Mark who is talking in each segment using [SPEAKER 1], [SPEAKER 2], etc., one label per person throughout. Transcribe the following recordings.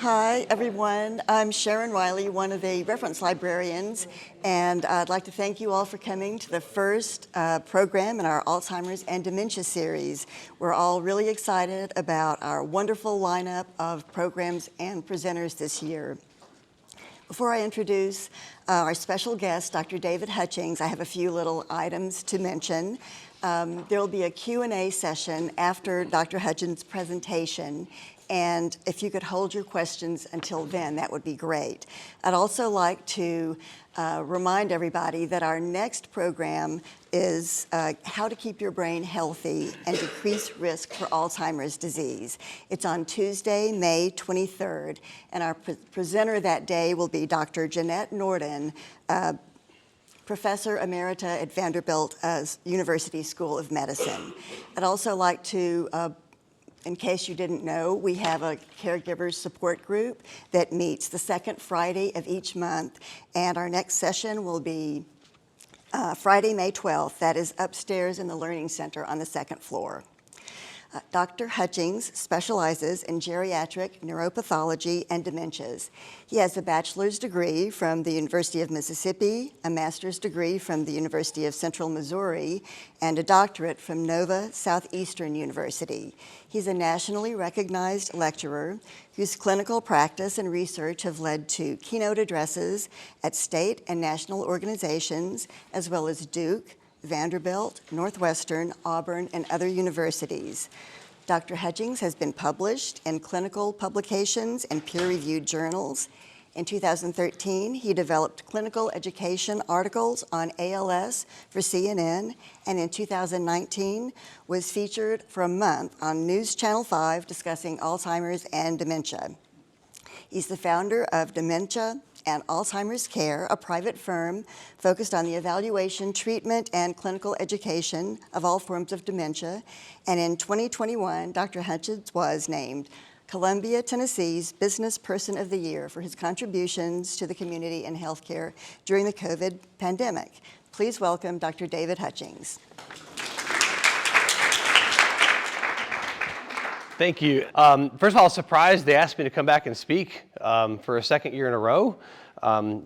[SPEAKER 1] Hi, everyone. I'm Sharon Riley, one of the reference librarians, and I'd like to thank you all for coming to the first program in our Alzheimer's and Dementia series. We're all really excited about our wonderful lineup of programs and presenters this year. Before I introduce our special guest, Dr. David Hutchings, I have a few little items to mention. There will be a Q&A session after Dr. Hutchings' presentation, and if you could hold your questions until then, that would be great. I'd also like to remind everybody that our next program is How to Keep Your Brain Healthy and Decrease Risk for Alzheimer's Disease. It's on Tuesday, May 23rd, and our presenter that day will be Dr. Jeanette Norden, Professor Emerita at Vanderbilt University School of Medicine. I'd also like to in case you didn't know, we have a caregivers support group that meets the second Friday of each month, and our next session will be Friday, May 12th. That is upstairs in the Learning Center on the second floor. Dr. Hutchings specializes in geriatric neuropathology and dementias. He has a bachelor's degree from the University of Mississippi, a master's degree from the University of Central Missouri, and a doctorate from Nova Southeastern University. He's a nationally recognized lecturer whose clinical practice and research have led to keynote addresses at state and national organizations, as well as Duke, Vanderbilt, Northwestern, Auburn, and other universities. Dr. Hutchings has been published in clinical publications and peer-reviewed journals. In 2013, he developed clinical education articles on ALS for CNN, and in 2019 was featured for a month on News Channel 5 discussing Alzheimer's and dementia. He's the founder of Dementia and Alzheimer's Care, a private firm focused on the evaluation, treatment, and clinical education of all forms of dementia. And in 2021, Dr. Hutchings was named Columbia, Tennessee's Business Person of the Year for his contributions to the community and healthcare during the COVID pandemic. Please welcome Dr. David Hutchings.
[SPEAKER 2] Thank you. First of all, surprised they asked me to come back and speak for a second year in a row.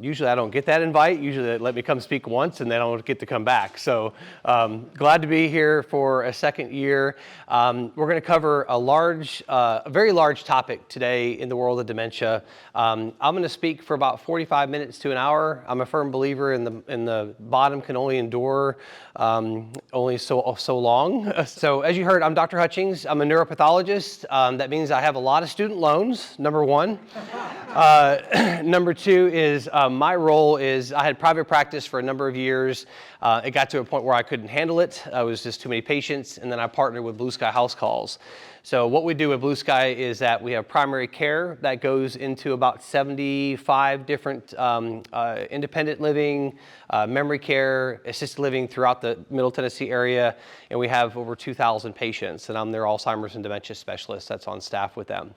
[SPEAKER 2] Usually I don't get that invite. Usually they let me come speak once and then I don't get to come back. So glad to be here for a second year. We're going to cover a very large topic today in the world of dementia. I'm going to speak for about 45 minutes to an hour. I'm a firm believer in the bottom can only endure only so long. So as you heard, I'm Dr. Hutchings. I'm a neuropathologist. That means I have a lot of student loans, number one. Number two is my role is I had private practice for a number of years. It got to a point where I couldn't handle it. It was just too many patients, and then I partnered with Blue Sky House Calls. So what we do with Blue Sky is that we have primary care that goes into about 75 different independent living, memory care, assisted living throughout the Middle Tennessee area, and we have over 2,000 patients, and I'm their Alzheimer's and dementia specialist that's on staff with them.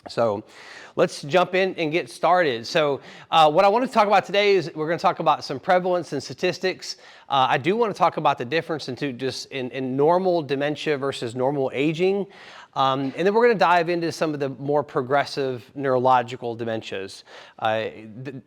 [SPEAKER 2] So let's jump in and get started. So what I want to talk about today is we're going to talk about some prevalence and statistics. I do want to talk about the difference in normal dementia versus normal aging. And then we're going to dive into some of the more progressive neurological dementias.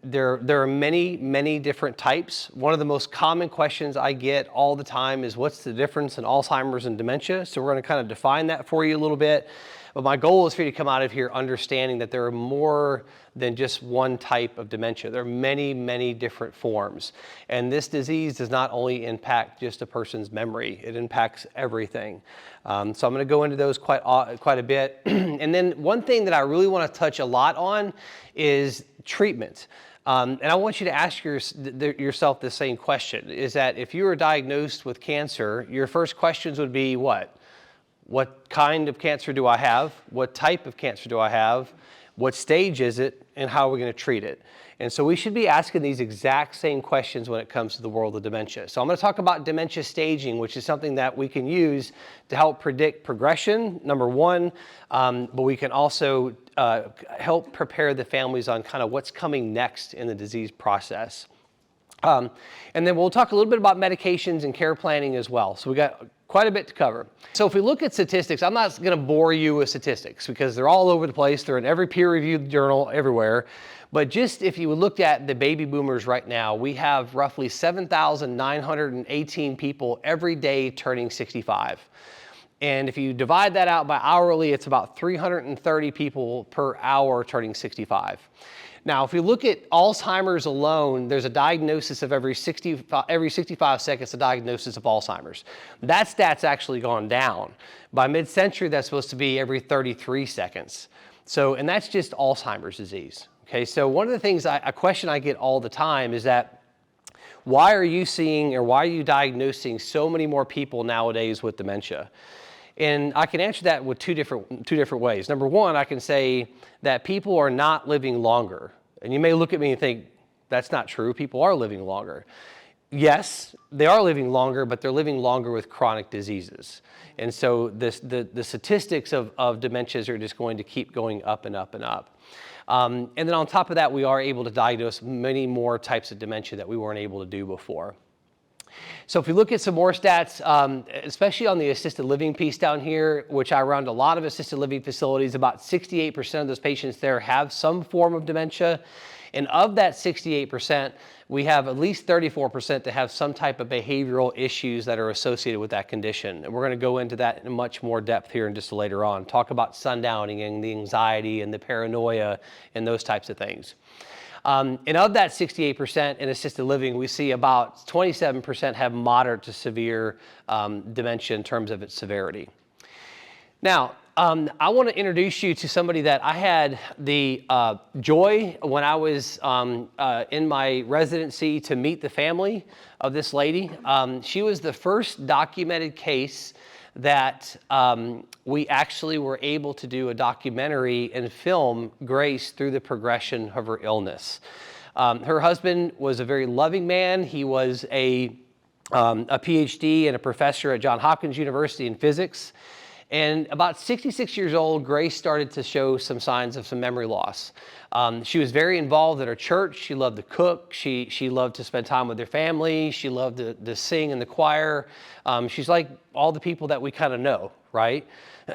[SPEAKER 2] There are many, many different types. One of the most common questions I get all the time is what's the difference in Alzheimer's and dementia? So we're going to kind of define that for you a little bit. But my goal is for you to come out of here understanding that there are more than just one type of dementia. There are many, many different forms. And this disease does not only impact just a person's memory, it impacts everything. So I'm going to go into those quite a bit. And then one thing that I really want to touch a lot on is treatment. And I want you to ask yourself the same question, is that if you were diagnosed with cancer, your first questions would be what? What kind of cancer do I have? What type of cancer do I have? What stage is it? And how are we going to treat it? And so we should be asking these exact same questions when it comes to the world of dementia. So I'm going to talk about dementia staging, which is something that we can use to help predict progression, number one, but we can also help prepare the families on kind of what's coming next in the disease process. And then we'll talk a little bit about medications and care planning as well. So we got quite a bit to cover. So if we look at statistics, I'm not going to bore you with statistics because they're all over the place. They're in every peer-reviewed journal everywhere. But just if you looked at the baby boomers right now, we have roughly 7,918 people every day turning 65. And if you divide that out by hourly, it's about 330 people per hour turning 65. Now, if you look at Alzheimer's alone, there's a diagnosis of every 65 seconds, a diagnosis of Alzheimer's. That stat's actually gone down. By mid-century, that's supposed to be every 33 seconds. So, and that's just Alzheimer's disease. Okay, so one of the things, a question I get all the time is that, why are you seeing or why are you diagnosing so many more people nowadays with dementia? And I can answer that with two different ways. Number one, I can say that people are not living longer. And you may look at me and think, that's not true. People are living longer. Yes, they are living longer, but they're living longer with chronic diseases. And so the statistics of dementias are just going to keep going up and up and up. And then on top of that, we are able to diagnose many more types of dementia that we weren't able to do before. So if we look at some more stats, especially on the assisted living piece down here, which I run a lot of assisted living facilities, about 68% of those patients there have some form of dementia. And of that 68%, we have at least 34% that have some type of behavioral issues that are associated with that condition. And we're going to go into that in much more depth here in just later on. Talk about sundowning and the anxiety and the paranoia and those types of things. And of that 68% in assisted living, we see about 27% have moderate to severe dementia in terms of its severity. Now, I want to introduce you to somebody that I had the joy when I was in my residency to meet the family of this lady. She was the first documented case that we actually were able to do a documentary and film Grace through the progression of her illness. Her husband was a very loving man. He was a PhD and a professor at Johns Hopkins University in physics. And about 66 years old, Grace started to show some signs of some memory loss. She was very involved in her church. She loved to cook. She loved to spend time with her family. She loved to sing in the choir. She's like all the people that we kind of know, right?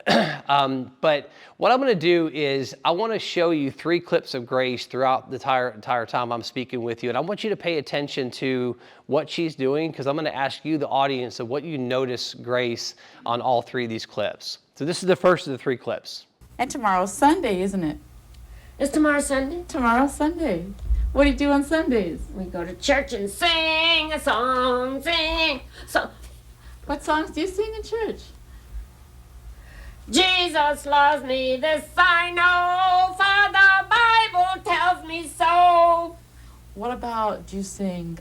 [SPEAKER 2] But what I'm going to do is I want to show you 3 clips of Grace throughout the entire time I'm speaking with you. And I want you to pay attention to what she's doing, because I'm going to ask you, the audience, of what you notice Grace on all 3 of these clips. So this is the first of the 3 clips.
[SPEAKER 3] And tomorrow's Sunday, isn't it?
[SPEAKER 4] Is tomorrow Sunday?
[SPEAKER 3] Tomorrow's Sunday. What do you do on Sundays?
[SPEAKER 4] We go to church and sing a song, sing. So,
[SPEAKER 3] What songs do you sing in church?
[SPEAKER 4] Jesus loves me, this I know, for the Bible tells me so.
[SPEAKER 3] What about, do you sing,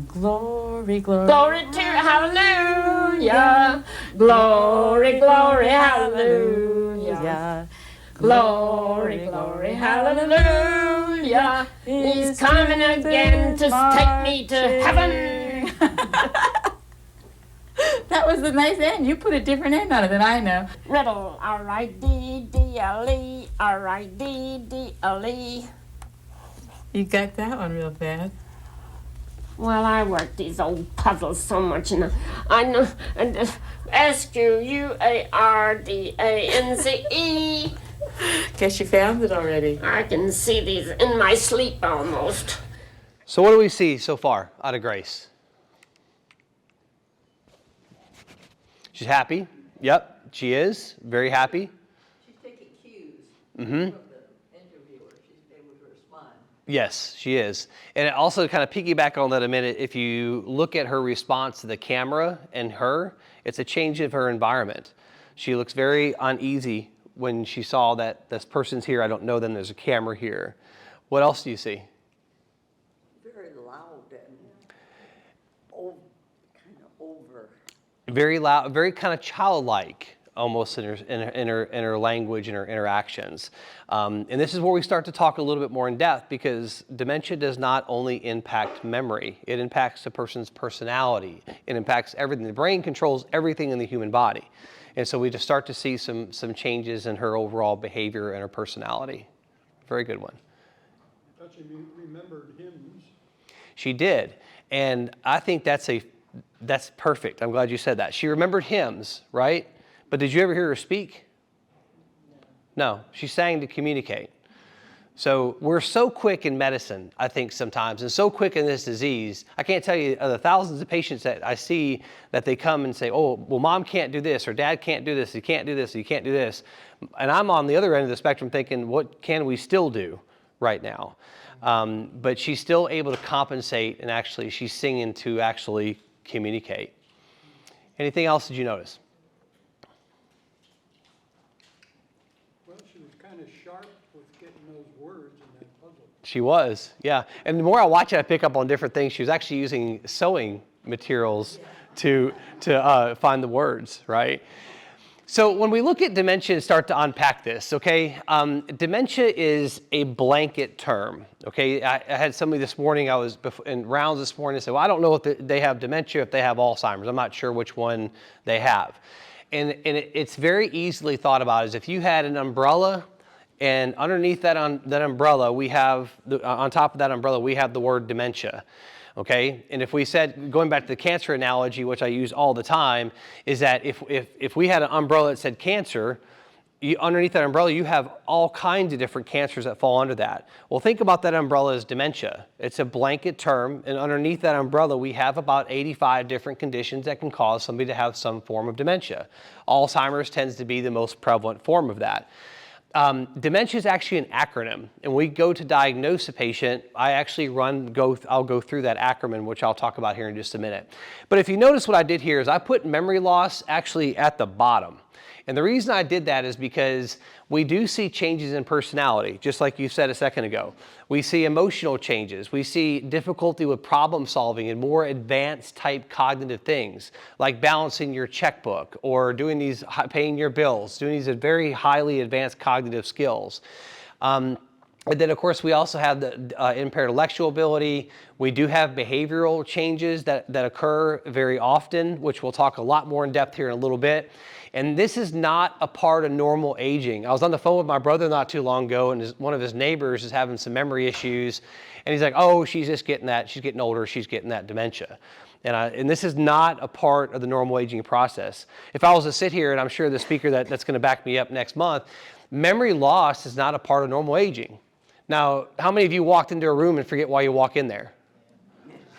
[SPEAKER 3] glory, glory?
[SPEAKER 4] Glory to hallelujah. Glory, glory, hallelujah. Glory, glory, hallelujah. He's coming again to take me to heaven.
[SPEAKER 3] That was a nice end. You put a different end on it than I know.
[SPEAKER 4] Riddle, R-I-D-D-L-E, R-I-D-D-L-E.
[SPEAKER 3] You got that one real fast.
[SPEAKER 4] Well, I work these old puzzles so much, and I know, and S-Q-U-A-R-D-A-N-C-E.
[SPEAKER 3] Guess you found it already.
[SPEAKER 4] I can see these in my sleep almost.
[SPEAKER 2] So what do we see so far out of Grace? She's happy. Yep, she is. Very happy.
[SPEAKER 5] She's taking cues from the interviewer. She's able to respond.
[SPEAKER 2] Yes, she is. And also kind of piggyback on that a minute, if you look at her response to the camera and her, it's a change of her environment. She looks very uneasy when she saw that this person's here, I don't know them, there's a camera here. What else do you see?
[SPEAKER 5] Very loud and kind of over.
[SPEAKER 2] Very loud, very kind of childlike almost in her language and her interactions. And this is where we start to talk a little bit more in depth, because dementia does not only impact memory, it impacts the person's personality. It impacts everything. The brain controls everything in the human body. And so we just start to see some changes in her overall behavior and her personality. Very good one.
[SPEAKER 6] I thought you remembered hymns.
[SPEAKER 2] She did. And I think that's perfect. I'm glad you said that. She remembered hymns, right? But did you ever hear her speak? No. She sang to communicate. So we're so quick in medicine, I think, sometimes, and so quick in this disease. I can't tell you the thousands of patients that I see that they come and say, oh, well, mom can't do this, or dad can't do this, he can't do this, he can't do this. And I'm on the other end of the spectrum thinking, what can we still do right now? But she's still able to compensate, and actually she's singing to actually communicate. Anything else did you notice?
[SPEAKER 6] Well, she was kind of sharp with getting those words in that puzzle.
[SPEAKER 2] She was, yeah. And the more I watch it, I pick up on different things. She was actually using sewing materials to find the words, right? So when we look at dementia and start to unpack this, okay, dementia is a blanket term, okay? I had somebody this morning, I was in rounds this morning, said, well, I don't know if they have dementia, if they have Alzheimer's. I'm not sure which one they have. And it's very easily thought about as if you had an umbrella, and underneath that umbrella, we have, on top of that umbrella, we have the word dementia. Okay, and if we said, going back to the cancer analogy, which I use all the time, is that if we had an umbrella that said cancer, underneath that umbrella, you have all kinds of different cancers that fall under that. Well, think about that umbrella as dementia. It's a blanket term, and underneath that umbrella, we have about 85 different conditions that can cause somebody to have some form of dementia. Alzheimer's tends to be the most prevalent form of that. Dementia is actually an acronym, and we go to diagnose a patient. I actually I'll go through that acronym, which I'll talk about here in just a minute. But if you notice what I did here is I put memory loss actually at the bottom. And the reason I did that is because we do see changes in personality, just like you said a second ago. We see emotional changes. We see difficulty with problem solving and more advanced type cognitive things, like balancing your checkbook or paying your bills, doing these very highly advanced cognitive skills. And then, of course, we also have the impaired intellectual ability. We do have behavioral changes that occur very often, which we'll talk a lot more in depth here in a little bit. And this is not a part of normal aging. I was on the phone with my brother not too long ago, and one of his neighbors is having some memory issues. And he's like, oh, she's just getting that. She's getting older. She's getting that dementia. And this is not a part of the normal aging process. If I was to sit here, and I'm sure the speaker that's going to back me up next month, memory loss is not a part of normal aging. Now, how many of you walked into a room and forget why you walk in there?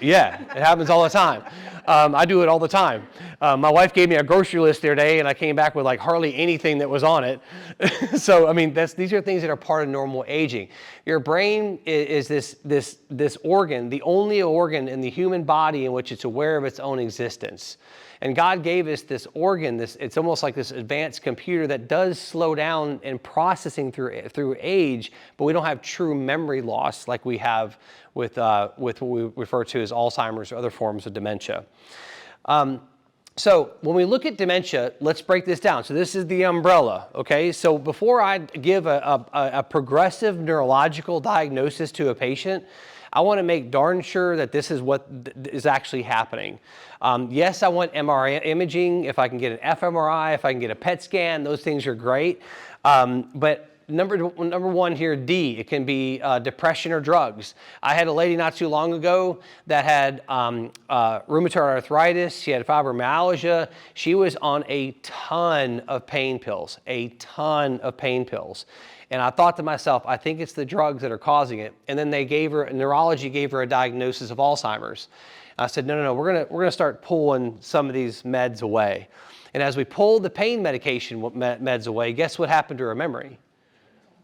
[SPEAKER 2] Yeah, it happens all the time. I do it all the time. My wife gave me a grocery list the other day, and I came back with like hardly anything that was on it. So, I mean, these are things that are part of normal aging. Your brain is this organ, the only organ in the human body in which it's aware of its own existence. And God gave us this organ, it's almost like this advanced computer that does slow down in processing through age, but we don't have true memory loss like we have with what we refer to as Alzheimer's or other forms of dementia. So when we look at dementia, let's break this down. So this is the umbrella, okay? So before I give a progressive neurological diagnosis to a patient, I want to make darn sure that this is what is actually happening. Yes, I want MRI imaging. If I can get an fMRI, if I can get a PET scan, those things are great. But number one here, D, it can be depression or drugs. I had a lady not too long ago that had rheumatoid arthritis. She had fibromyalgia. She was on a ton of pain pills, And I thought to myself, I think it's the drugs that are causing it. And then neurology gave her a diagnosis of Alzheimer's. I said, no, we're gonna start pulling some of these meds away. And as we pulled the pain medication meds away, guess what happened to her memory?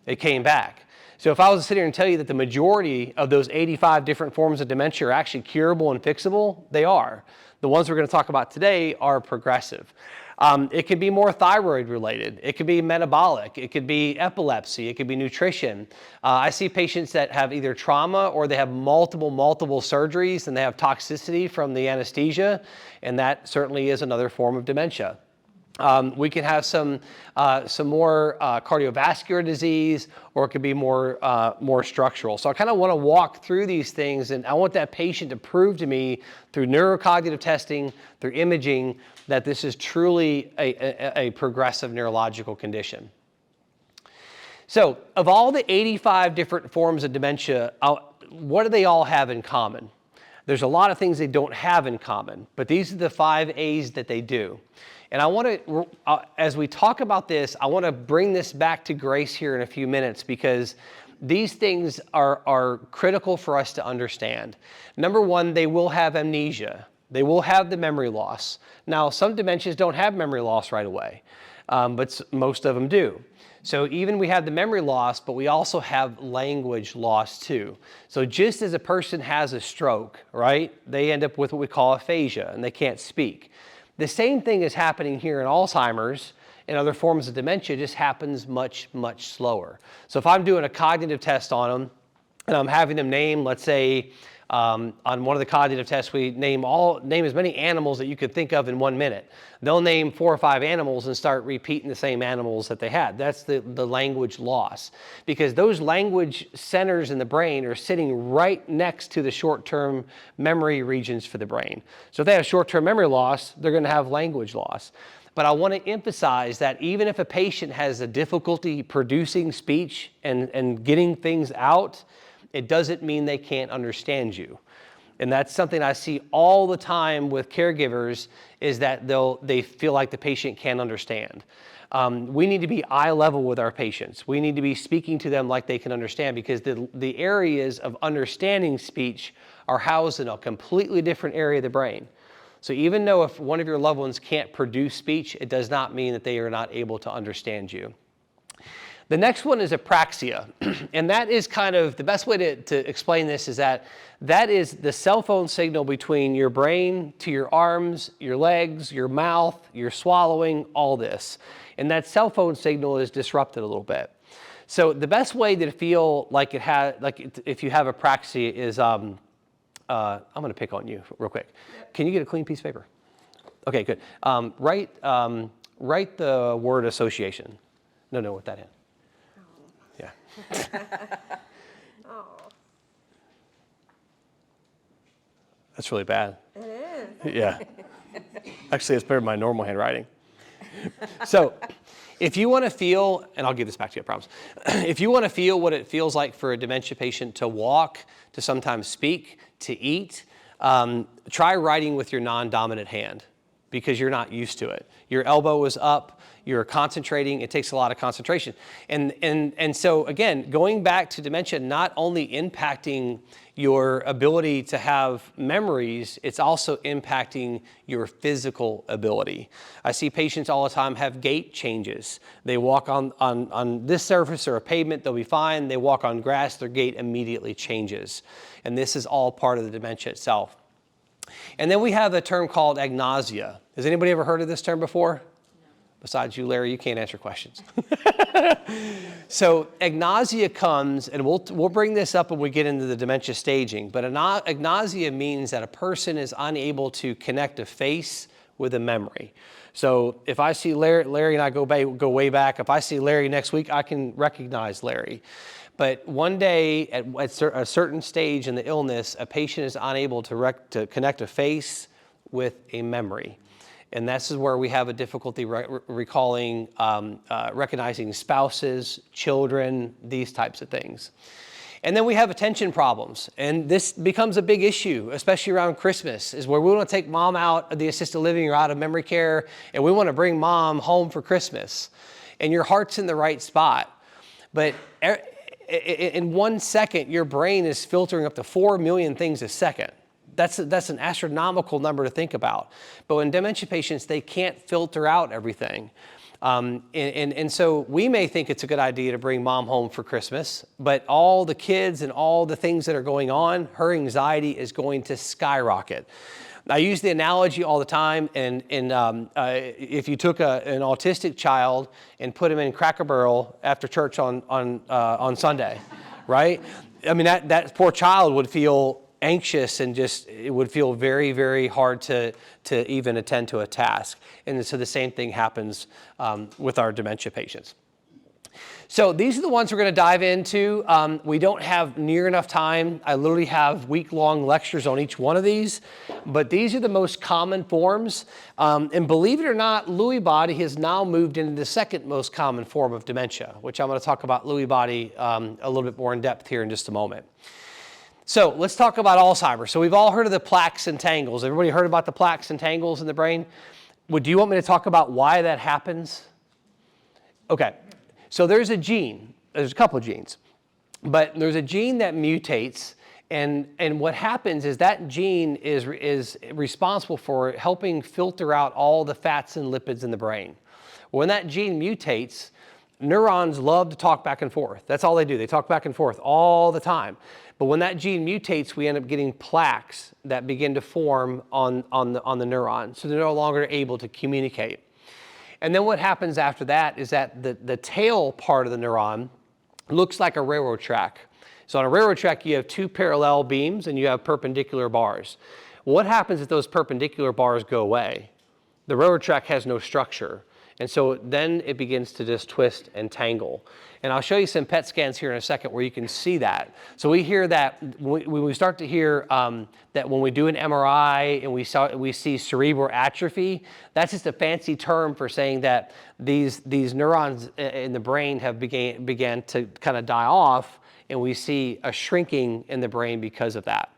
[SPEAKER 2] It came back. So if I was to sit here and tell you that the majority of those 85 different forms of dementia are actually curable and fixable, they are. The ones we're going to talk about today are progressive. It could be more thyroid related. It could be metabolic. It could be epilepsy. It could be nutrition. I see patients that have either trauma or they have multiple surgeries and they have toxicity from the anesthesia, and that certainly is another form of dementia. We can have some more cardiovascular disease, or it could be more structural. So I kind of want to walk through these things, and I want that patient to prove to me through neurocognitive testing, through imaging, that this is truly a progressive neurological condition. So of all the 85 different forms of dementia, what do they all have in common? There's a lot of things they don't have in common, but these are the 5 A's that they do. And I want to, as we talk about this, I want to bring this back to grace here in a few minutes, because these things are critical for us to understand. Number one, they will have amnesia. They will have the memory loss. Now, some dementias don't have memory loss right away, but most of them do. So even we have the memory loss, but we also have language loss too. So just as a person has a stroke, right, they end up with what we call aphasia, and they can't speak. The same thing is happening here in Alzheimer's and other forms of dementia, just happens much, much slower. So if I'm doing a cognitive test on them and I'm having them name, let's say, on one of the cognitive tests, we name as many animals that you could think of in 1 minute. They'll name 4 or 5 animals and start repeating the same animals that they had. That's the language loss, because those language centers in the brain are sitting right next to the short-term memory regions for the brain. So if they have short-term memory loss, they're going to have language loss. But I want to emphasize that even if a patient has a difficulty producing speech and getting things out, it doesn't mean they can't understand you. And that's something I see all the time with caregivers, is that they feel like the patient can't understand. We need to be eye level with our patients. We need to be speaking to them like they can understand, because the areas of understanding speech are housed in a completely different area of the brain. So even though if one of your loved ones can't produce speech, it does not mean that they are not able to understand you. The next one is apraxia, and that is kind of the best way to explain this, is that is the cell phone signal between your brain to your arms, your legs, your mouth, your swallowing, all this. And that cell phone signal is disrupted a little bit. So the best way to feel like if you have apraxia is, I'm going to pick on you real quick. Yep. Can you get a clean piece of paper? Okay, good. Write the word association. No, with that hand. Yeah.
[SPEAKER 5] Oh,
[SPEAKER 2] That's really bad.
[SPEAKER 5] it is.
[SPEAKER 2] Yeah. Actually, it's better than my normal handwriting. So if you want to feel, and I'll give this back to you, I promise. If you want to feel what it feels like for a dementia patient to walk, to sometimes speak, to eat, try writing with your non-dominant hand, because you're not used to it. Your elbow is up, you're concentrating, it takes a lot of concentration. And so again, going back to dementia, not only impacting your ability to have memories, it's also impacting your physical ability. I see patients all the time have gait changes. They walk on this surface or a pavement, they'll be fine. They walk on grass, their gait immediately changes. And this is all part of the dementia itself. And then we have a term called agnosia. Has anybody ever heard of this term before? No. Besides you, Larry, you can't answer questions. So agnosia comes, and we'll bring this up when we get into the dementia staging, but agnosia means that a person is unable to connect a face with a memory. So if I see Larry and I go way back, if I see Larry next week, I can recognize Larry. But one day, at a certain stage in the illness, a patient is unable to connect a face with a memory. And this is where we have a difficulty recalling, recognizing spouses, children, these types of things. And then we have attention problems. And this becomes a big issue, especially around Christmas, is where we want to take mom out of the assisted living or out of memory care, and we want to bring mom home for Christmas. And your heart's in the right spot. But in 1 second, your brain is filtering up to 4 million things a second. That's an astronomical number to think about. But in dementia patients, they can't filter out everything. And so we may think it's a good idea to bring mom home for Christmas, but all the kids and all the things that are going on, her anxiety is going to skyrocket. I use the analogy all the time, and if you took an autistic child and put him in Cracker Barrel after church on Sunday, right? I mean, that poor child would feel anxious, and it would feel very, very hard to even attend to a task. And so the same thing happens with our dementia patients. So these are the ones we're going to dive into. We don't have near enough time. I literally have week-long lectures on each one of these, but these are the most common forms. And believe it or not, Lewy body has now moved into the second most common form of dementia, which I'm going to talk about Lewy body a little bit more in depth here in just a moment. So let's talk about Alzheimer's. So we've all heard of the plaques and tangles. Everybody heard about the plaques and tangles in the brain? Do you want me to talk about why that happens? Okay, so there's a gene. There's a couple of genes. But there's a gene that mutates, and what happens is that gene is responsible for helping filter out all the fats and lipids in the brain. When that gene mutates, neurons love to talk back and forth. That's all they do. They talk back and forth all the time. But when that gene mutates, we end up getting plaques that begin to form on the neuron, so they're no longer able to communicate. And then what happens after that is that the tail part of the neuron looks like a railroad track. So on a railroad track, you have two parallel beams and you have perpendicular bars. What happens if those perpendicular bars go away? The railroad track has no structure. And so then it begins to just twist and tangle. And I'll show you some PET scans here in a second where you can see that. So we hear that, when we start to hear that when we do an MRI and we see cerebral atrophy, that's just a fancy term for saying that these neurons in the brain have began to kind of die off, and we see a shrinking in the brain because of that.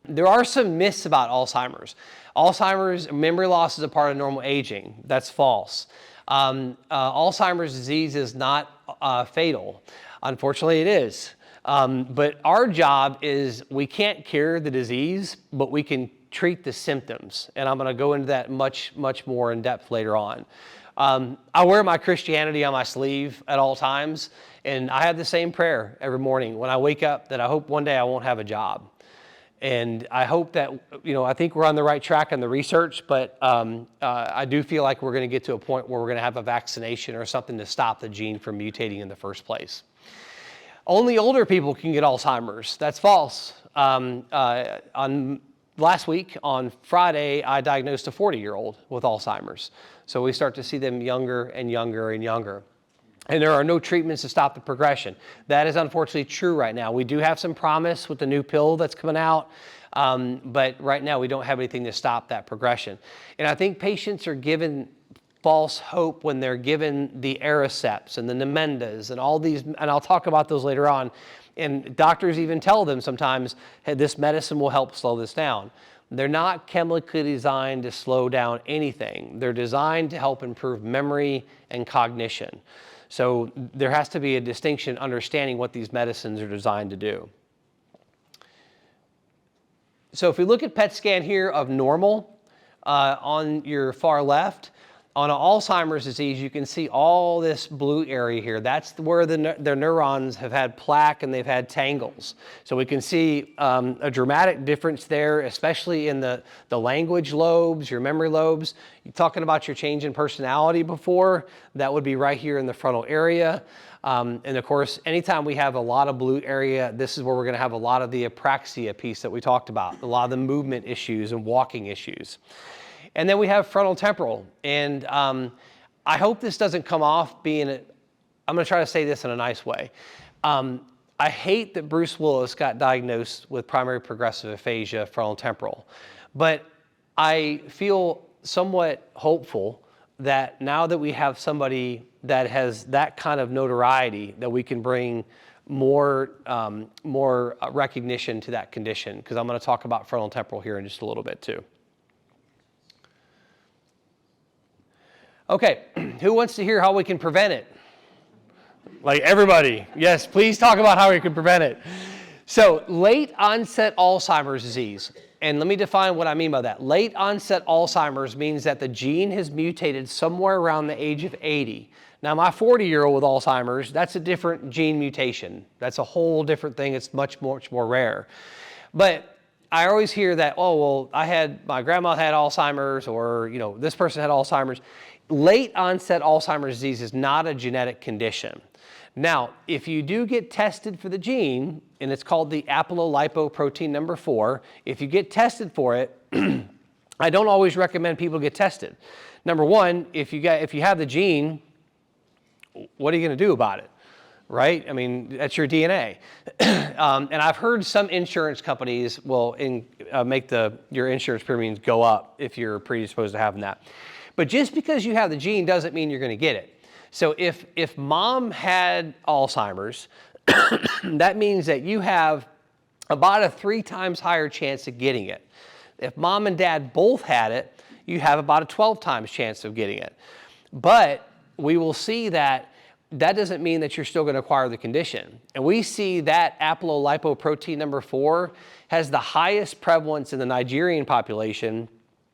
[SPEAKER 2] There are some myths about Alzheimer's. Alzheimer's memory loss is a part of normal aging. That's false. Alzheimer's disease is not fatal. Unfortunately, it is. But our job is we can't cure the disease, but we can treat the symptoms. And I'm going to go into that much more in depth later on. I wear my Christianity on my sleeve at all times, and I have the same prayer every morning when I wake up, that I hope one day I won't have a job. And I hope that, I think we're on the right track on the research, but I do feel like we're going to get to a point where we're going to have a vaccination or something to stop the gene from mutating in the first place. Only older people can get Alzheimer's. That's false. Last week, on Friday, I diagnosed a 40-year-old with Alzheimer's. So we start to see them younger and younger and younger. And there are no treatments to stop the progression. That is unfortunately true right now. We do have some promise with the new pill that's coming out, but right now we don't have anything to stop that progression. And I think patients are given false hope when they're given the Ariceps and the Nemendas and all these, and I'll talk about those later on. And doctors even tell them sometimes, hey, this medicine will help slow this down. They're not chemically designed to slow down anything. They're designed to help improve memory and cognition. So there has to be a distinction understanding what these medicines are designed to do. So if we look at PET scan here of normal on your far left, on an Alzheimer's disease, you can see all this blue area here. That's where their neurons have had plaque and they've had tangles. So we can see a dramatic difference there, especially in the language lobes, your memory lobes. You're talking about your change in personality before, that would be right here in the frontal area. And of course, anytime we have a lot of blue area, this is where we're going to have a lot of the apraxia piece that we talked about, a lot of the movement issues and walking issues. And then we have frontal temporal. And I hope this doesn't come off being, I'm going to try to say this in a nice way. I hate that Bruce Willis got diagnosed with primary progressive aphasia frontal temporal. But I feel somewhat hopeful that now that we have somebody that has that kind of notoriety, that we can bring more recognition to that condition, because I'm going to talk about frontal temporal here in just a little bit too. Okay, who wants to hear how we can prevent it? Like everybody. Yes, please talk about how we can prevent it. So late onset Alzheimer's disease, and let me define what I mean by that. Late onset Alzheimer's means that the gene has mutated somewhere around the age of 80. Now my 40-year-old with Alzheimer's, that's a different gene mutation. That's a whole different thing. It's much more rare. But I always hear that, oh, well, my grandma had Alzheimer's, or, this person had Alzheimer's. Late onset Alzheimer's disease is not a genetic condition. Now, if you do get tested for the gene, and it's called the apolipoprotein number 4, if you get tested for it, I don't always recommend people get tested. Number one, if you have the gene, what are you going to do about it? Right? I mean, that's your DNA. And I've heard some insurance companies will make your insurance premiums go up if you're predisposed to having that. But just because you have the gene doesn't mean you're going to get it. So if mom had Alzheimer's, that means that you have about a 3 times higher chance of getting it. If mom and dad both had it, you have about a 12 times chance of getting it. But we will see that that doesn't mean that you're still going to acquire the condition. And we see that apolipoprotein number 4 has the highest prevalence in the Nigerian population,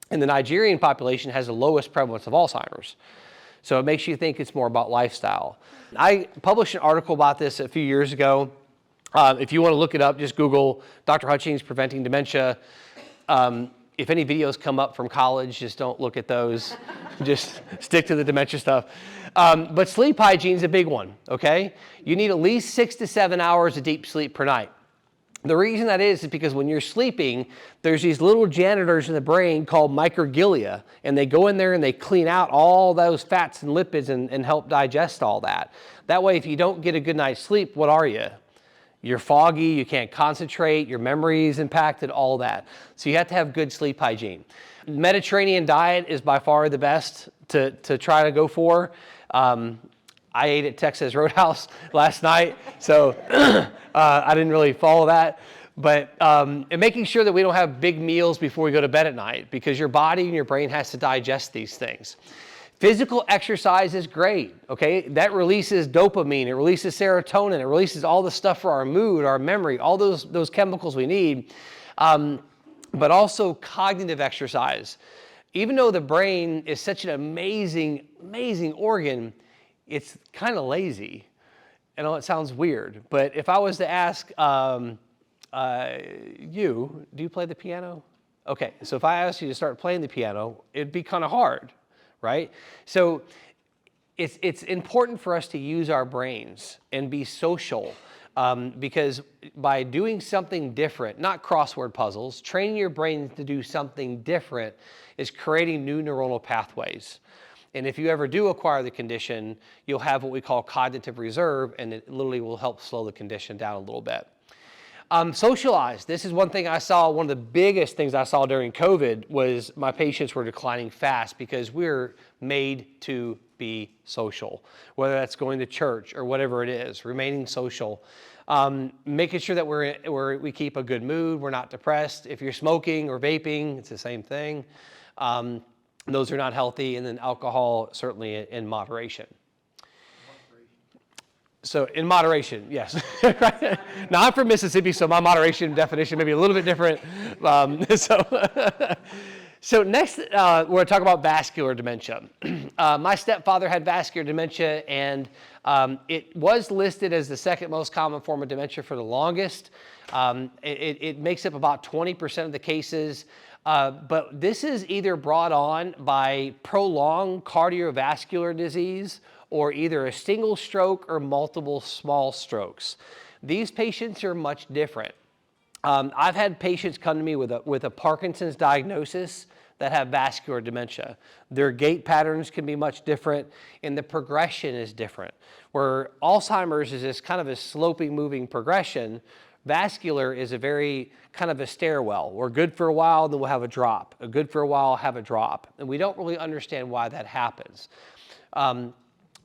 [SPEAKER 2] and the Nigerian population has the lowest prevalence of Alzheimer's. So it makes you think it's more about lifestyle. I published an article about this a few years ago. If you want to look it up, just Google Dr. Hutchings preventing dementia. If any videos come up from college, just don't look at those. Just stick to the dementia stuff. But sleep hygiene is a big one, okay? You need at least 6 to 7 hours of deep sleep per night. The reason that is because when you're sleeping, there's these little janitors in the brain called microglia, and they go in there and they clean out all those fats and lipids and help digest all that. That way, if you don't get a good night's sleep, what are you? You're foggy, you can't concentrate, your memory is impacted, all that. So you have to have good sleep hygiene. Mediterranean diet is by far the best to try to go for. I ate at Texas Roadhouse last night, so I didn't really follow that. But and making sure that we don't have big meals before we go to bed at night, because your body and your brain has to digest these things. Physical exercise is great, okay? That releases dopamine, it releases serotonin, it releases all the stuff for our mood, our memory, all those chemicals we need. But also cognitive exercise. Even though the brain is such an amazing, amazing organ, it's kind of lazy. I know it sounds weird, but if I was to ask do you play the piano? Okay, so if I asked you to start playing the piano, it'd be kind of hard, right? So it's important for us to use our brains and be social, because by doing something different, not crossword puzzles, training your brain to do something different is creating new neuronal pathways. And if you ever do acquire the condition, you'll have what we call cognitive reserve, and it literally will help slow the condition down a little bit. Socialize. This is one thing I saw, one of the biggest things I saw during COVID was my patients were declining fast because we're made to be social, whether that's going to church or whatever it is, remaining social. Making sure that we keep a good mood, we're not depressed. If you're smoking or vaping, it's the same thing. Those are not healthy, and then alcohol, certainly in moderation. So in moderation, yes. Now I'm from Mississippi, so my moderation definition may be a little bit different. So next, we're going to talk about vascular dementia. My stepfather had vascular dementia, and it was listed as the second most common form of dementia for the longest. It makes up about 20% of the cases. But this is either brought on by prolonged cardiovascular disease or either a single stroke or multiple small strokes. These patients are much different. I've had patients come to me with a Parkinson's diagnosis that have vascular dementia. Their gait patterns can be much different, and the progression is different. Where Alzheimer's is this kind of a sloping, moving progression, vascular is a very kind of a stairwell. We're good for a while, then we'll have a drop. Good for a while, have a drop. And we don't really understand why that happens.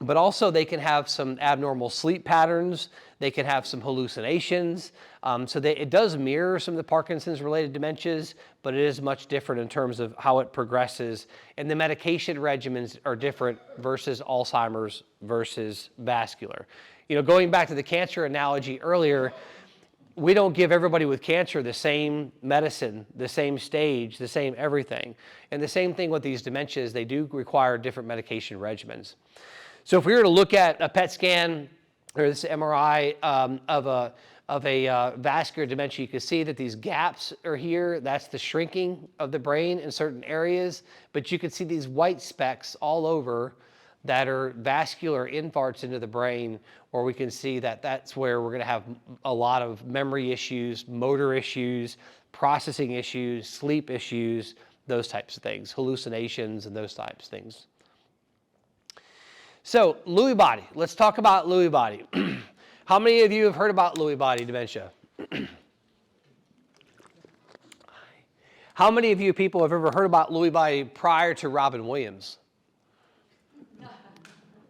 [SPEAKER 2] But also they can have some abnormal sleep patterns. They can have some hallucinations. It does mirror some of the Parkinson's related dementias, but it is much different in terms of how it progresses. And the medication regimens are different versus Alzheimer's versus vascular. You know, going back to the cancer analogy earlier, we don't give everybody with cancer the same medicine, the same stage, the same everything. And the same thing with these dementias, they do require different medication regimens. So if we were to look at a PET scan or this MRI of a vascular dementia, you can see that these gaps are here. That's the shrinking of the brain in certain areas. But you can see these white specks all over that are vascular infarcts into the brain, or we can see that that's where we're going to have a lot of memory issues, motor issues, processing issues, sleep issues, those types of things, hallucinations and those types of things. So Lewy body, let's talk about Lewy body. How many of you have heard about Lewy body dementia? How many of you people have ever heard about Lewy body prior to Robin Williams?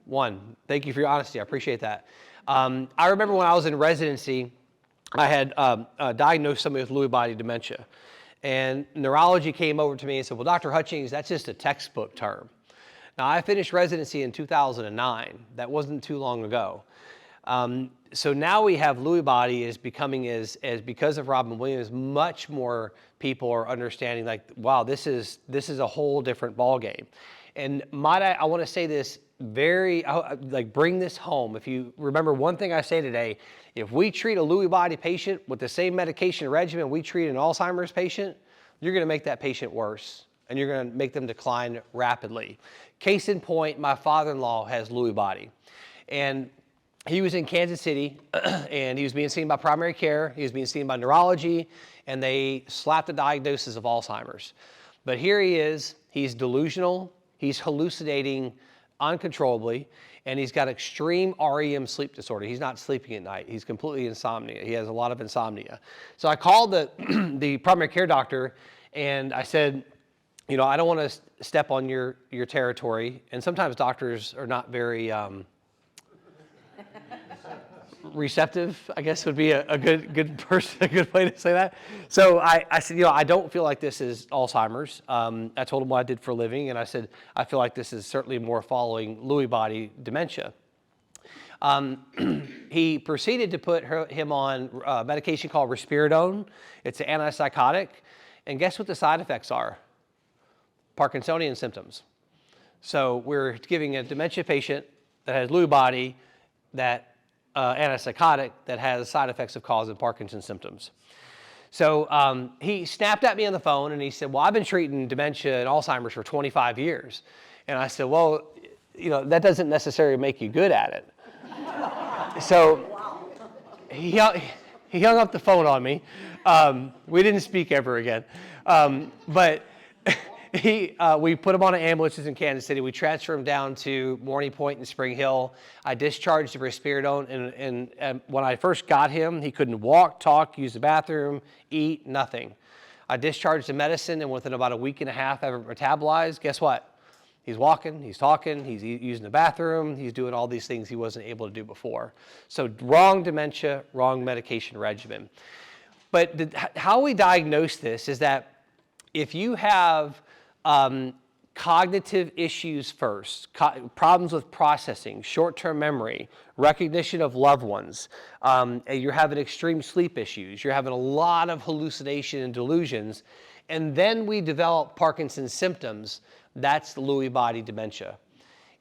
[SPEAKER 2] One. Thank you for your honesty. I appreciate that. I remember when I was in residency, I had diagnosed somebody with Lewy body dementia. And neurology came over to me and said, well, Dr. Hutchings, that's just a textbook term. Now, I finished residency in 2009. That wasn't too long ago. So now we have Lewy body is becoming, as because of Robin Williams, much more people are understanding, like, wow, this is a whole different ballgame. And I want to say this bring this home. If you remember one thing I say today, if we treat a Lewy body patient with the same medication regimen we treat an Alzheimer's patient, you're going to make that patient worse, and you're going to make them decline rapidly. Case in point, my father-in-law has Lewy body, and he was in Kansas City, and he was being seen by primary care. He was being seen by neurology, and they slapped a diagnosis of Alzheimer's. But here he is. He's delusional. He's hallucinating uncontrollably, and he's got extreme REM sleep disorder. He's not sleeping at night. He's completely insomnia. He has a lot of insomnia. So I called the primary care doctor, and I said, you know, I don't want to step on your territory. And sometimes doctors are not very receptive, I guess would be a good person, a good way to say that. So I said, you know, I don't feel like this is Alzheimer's. I told him what I did for a living, and I said, I feel like this is certainly more following Lewy body dementia. He proceeded to put him on medication called risperidone. It's an antipsychotic, and guess what the side effects are? Parkinsonian symptoms. So we're giving a dementia patient that has Lewy body that antipsychotic that has side effects of causing Parkinson's symptoms. So he snapped at me on the phone and he said, well, I've been treating dementia and Alzheimer's for 25 years. And I said, well, you know, that doesn't necessarily make you good at it. So he hung up the phone on me. We didn't speak ever again. But we put him on an ambulance in Kansas City. We transferred him down to Morning Point in Spring Hill. I discharged the risperidone, and when I first got him, he couldn't walk, talk, use the bathroom, eat, nothing. I discharged the medicine, and within about a week and a half of it metabolized, guess what? He's walking, he's talking, he's using the bathroom, he's doing all these things he wasn't able to do before. So wrong dementia, wrong medication regimen. But how we diagnose this is that if you have cognitive issues first, problems with processing, short-term memory, recognition of loved ones, you're having extreme sleep issues, you're having a lot of hallucination and delusions, and then we develop Parkinson's symptoms, that's Lewy body dementia.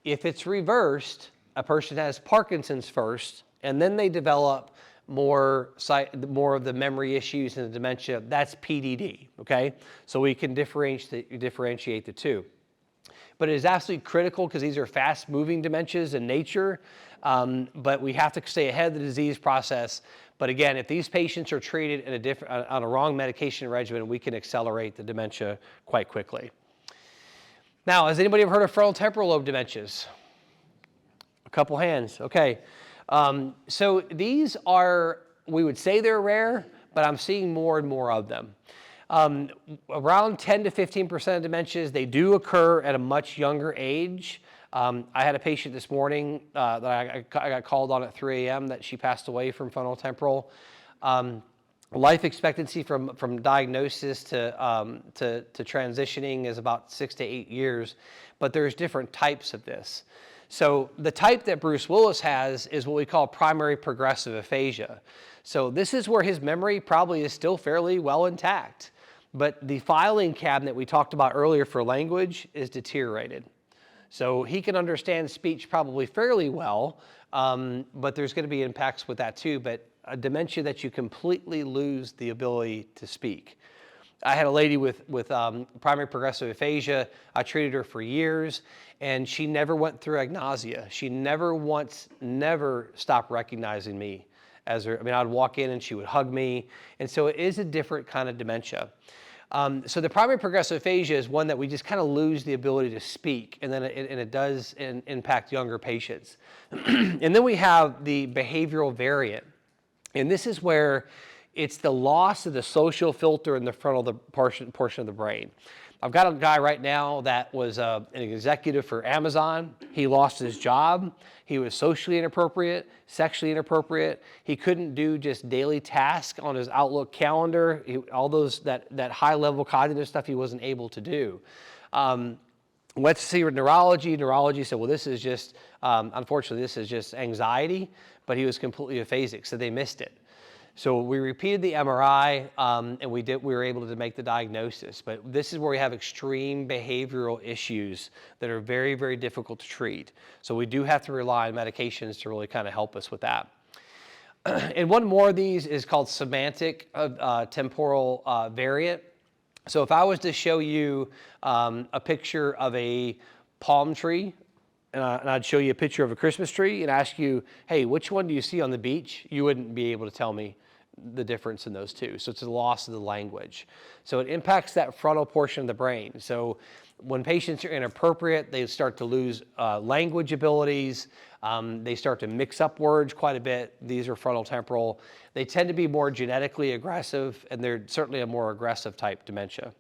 [SPEAKER 2] If it's reversed, a person has Parkinson's first, and then they develop more of the memory issues and the dementia, that's PDD, okay? So we can differentiate the two. But it is absolutely critical because these are fast-moving dementias in nature, but we have to stay ahead of the disease process. But again, if these patients are treated in on a wrong medication regimen, we can accelerate the dementia quite quickly. Now, has anybody ever heard of frontal temporal lobe dementias? A couple hands, okay. So these are, we would say they're rare, but I'm seeing more and more of them. Around 10 to 15% of dementias, they do occur at a much younger age. I had a patient this morning that I got called on at 3 a.m. that she passed away from frontal temporal. Life expectancy from diagnosis to transitioning is about 6 to 8 years, but there's different types of this. So the type that Bruce Willis has is what we call primary progressive aphasia. So this is where his memory probably is still fairly well intact, but the filing cabinet we talked about earlier for language is deteriorated. So he can understand speech probably fairly well, but there's going to be impacts with that too, but a dementia that you completely lose the ability to speak. I had a lady with primary progressive aphasia. I treated her for years, and she never went through agnosia. She never stopped recognizing me as her. I mean, I'd walk in and she would hug me, and so it is a different kind of dementia. So the primary progressive aphasia is one that we just kind of lose the ability to speak, and then it does impact younger patients. And then we have the behavioral variant, and this is where It's the loss of the social filter in the frontal portion of the brain. I've got a guy right now that was an executive for Amazon. He lost his job. He was socially inappropriate, sexually inappropriate. He couldn't do just daily tasks on his Outlook calendar. All those that high-level cognitive stuff he wasn't able to do. Went to see neurology. Neurology said, well, this is just, unfortunately, this is just anxiety, but he was completely aphasic, so they missed it. So we repeated the MRI, and we were able to make the diagnosis. But this is where we have extreme behavioral issues that are very, very difficult to treat. So we do have to rely on medications to really kind of help us with that. And one more of these is called semantic temporal variant. So if I was to show you a picture of a palm tree, and I'd show you a picture of a Christmas tree and ask you, hey, which one do you see on the beach? You wouldn't be able to tell me the difference in those two. So it's a loss of the language. So it impacts that frontal portion of the brain. So when patients are inappropriate, they start to lose language abilities. They start to mix up words quite a bit. These are frontal temporal. They tend to be more genetically aggressive, and they're certainly a more aggressive type dementia.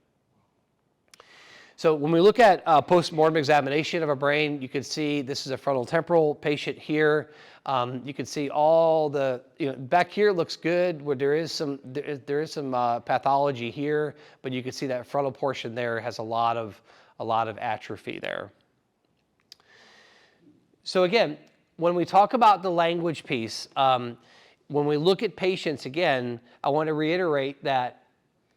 [SPEAKER 2] So when we look at post-mortem examination of a brain, you can see this is a frontal temporal patient here. You can see all the, back here looks good, where there is some pathology here, but you can see that frontal portion there has a lot of atrophy there. So again, when we talk about the language piece, when we look at patients, again, I want to reiterate that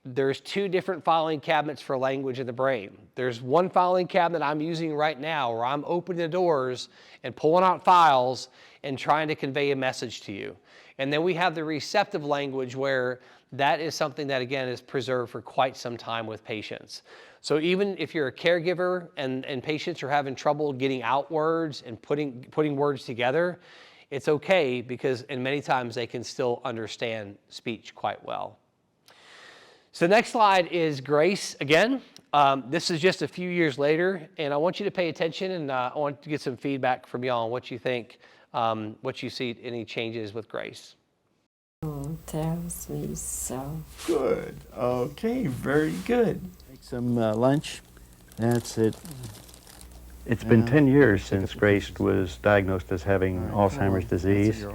[SPEAKER 2] there's two different filing cabinets for language in the brain. There's one filing cabinet I'm using right now where I'm opening the doors and pulling out files and trying to convey a message to you. And then we have the receptive language where that is something that, again, is preserved for quite some time with patients. So even if you're a caregiver and patients are having trouble getting out words and putting words together, it's okay because in many times they can still understand speech quite well. So the next slide is Grace again. This is just a few years later, and I want you to pay attention, and I want to get some feedback from y'all on what you think, what you see, any changes with Grace.
[SPEAKER 4] Tells me so.
[SPEAKER 7] Good. Okay, very good. Take some lunch. That's it.
[SPEAKER 8] It's been 10 years since Grace was diagnosed as having Alzheimer's disease.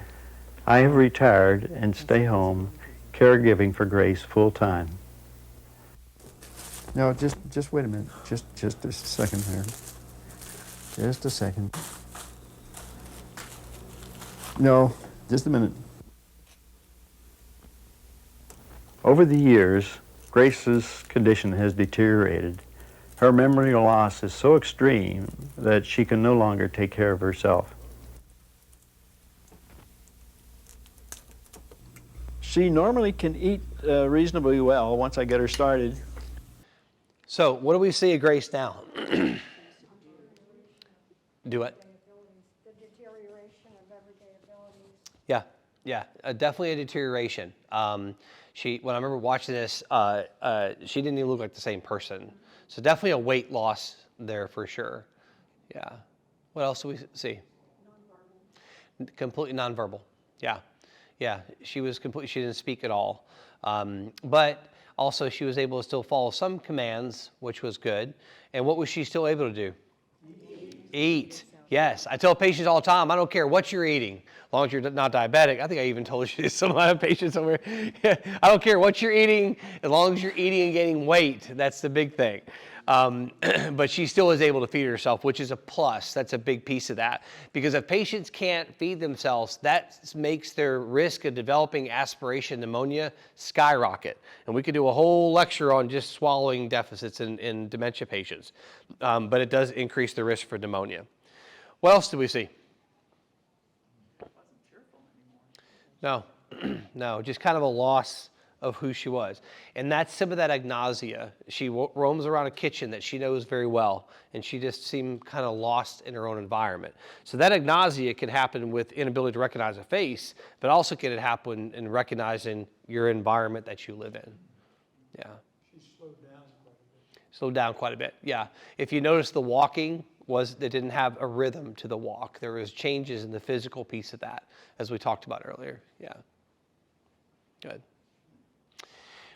[SPEAKER 8] I have retired and stay home caregiving for Grace full time.
[SPEAKER 7] No, just wait a minute. Just a second there. Just a second. No, just a minute.
[SPEAKER 8] Over the years, Grace's condition has deteriorated. Her memory loss is so extreme that she can no longer take care of herself.
[SPEAKER 7] She normally can eat reasonably well once I get her started.
[SPEAKER 2] So what do we see of Grace now? Do it.
[SPEAKER 9] The deterioration of everyday abilities.
[SPEAKER 2] Yeah, definitely a deterioration. When I remember watching this, she didn't even look like the same person. So definitely a weight loss there for sure. Yeah. What else do we see? Nonverbal. Completely nonverbal. Yeah. She didn't speak at all. But also she was able to still follow some commands, which was good. And what was she still able to do? Eat. Yes. I tell patients all the time, I don't care what you're eating, as long as you're not diabetic. I think I even told you some of my patients over here. I don't care what you're eating, as long as you're eating and gaining weight. That's the big thing. But she still is able to feed herself, which is a plus. That's a big piece of that. Because if patients can't feed themselves, that makes their risk of developing aspiration pneumonia skyrocket. And we could do a whole lecture on just swallowing deficits in dementia patients. But it does increase the risk for pneumonia. What else do we see? No, just kind of a loss of who she was. And that's some of that agnosia. She roams around a kitchen that she knows very well, and she just seemed kind of lost in her own environment. So that agnosia can happen with inability to recognize a face, but also can happen in recognizing your environment that you live in. Yeah.
[SPEAKER 6] She slowed down quite a bit.
[SPEAKER 2] Slowed down quite a bit, yeah. If you notice, the walking they didn't have a rhythm to the walk. There was changes in the physical piece of that, as we talked about earlier. Yeah. Good.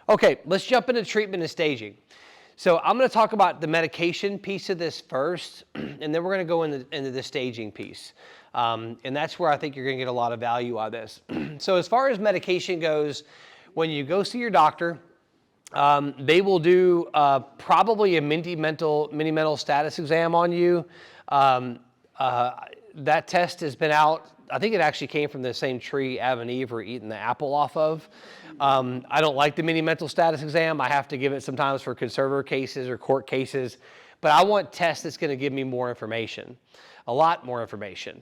[SPEAKER 2] Okay, let's jump into treatment and staging. So I'm going to talk about the medication piece of this first, and then we're going to go into the staging piece. And that's where I think you're going to get a lot of value out of this. So as far as medication goes, when you go see your doctor, they will do probably a mini mental status exam on you. That test has been out. I think it actually came from the same tree Adam and Eve were eating the apple off of. I don't like the mini mental status exam. I have to give it sometimes for conservator cases or court cases, but I want tests that's going to give me more information, a lot more information.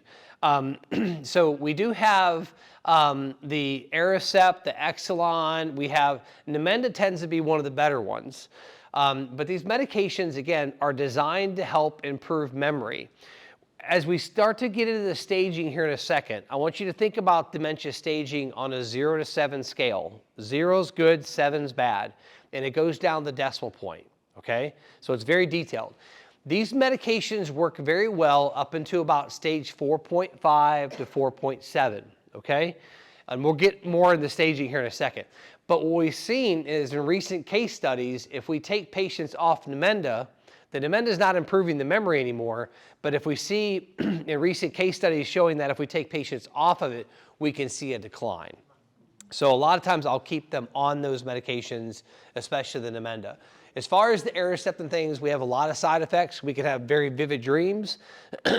[SPEAKER 2] So we do have the Aricept, the Exelon. We have Namenda tends to be one of the better ones. But these medications, again, are designed to help improve memory. As we start to get into the staging here in a second, I want you to think about dementia staging on a 0 to 7 scale. 0's good, 7's bad, and it goes down the decimal point, okay? So it's very detailed. These medications work very well up into about stage 4.5 to 4.7, okay? And we'll get more into staging here in a second. But what we've seen is in recent case studies, if we take patients off Namenda, the Namenda is not improving the memory anymore, but if we see in recent case studies showing that if we take patients off of it, we can see a decline. So a lot of times I'll keep them on those medications, especially the Namenda. As far as the Aricept and things, we have a lot of side effects. We can have very vivid dreams.